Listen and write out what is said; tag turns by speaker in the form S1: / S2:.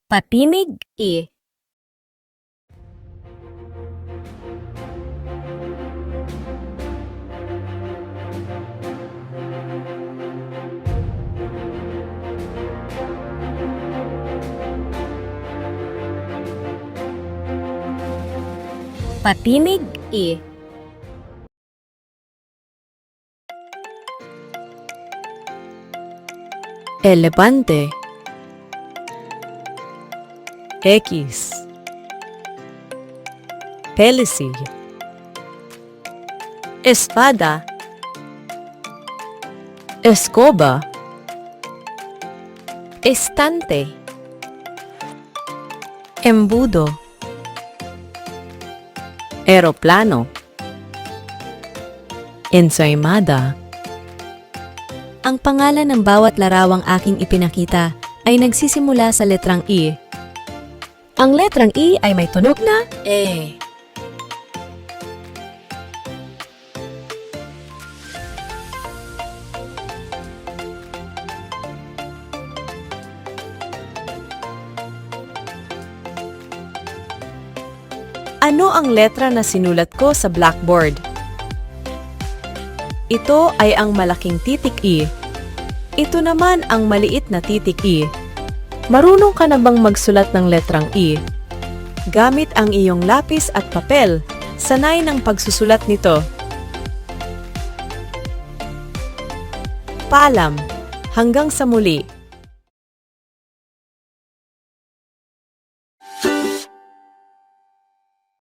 S1: Patinig I. Patinig I.
S2: Elefante. X. Hélice. Espada. Escoba. Estante. Embudo. Aeroplano. Ensaymada.
S3: Ang pangalan ng bawat larawang aking ipinakita ay nagsisimula sa letrang I. Ang letrang I ay may tunog na E.
S2: Ano ang letra na sinulat ko sa blackboard? Ito ay ang malaking titik I. Ito naman ang maliit na titik I. Marunong ka na bang magsulat ng letrang I? Gamit ang iyong lapis at papel, sanay ng pagsusulat nito. Paalam, hanggang sa muli.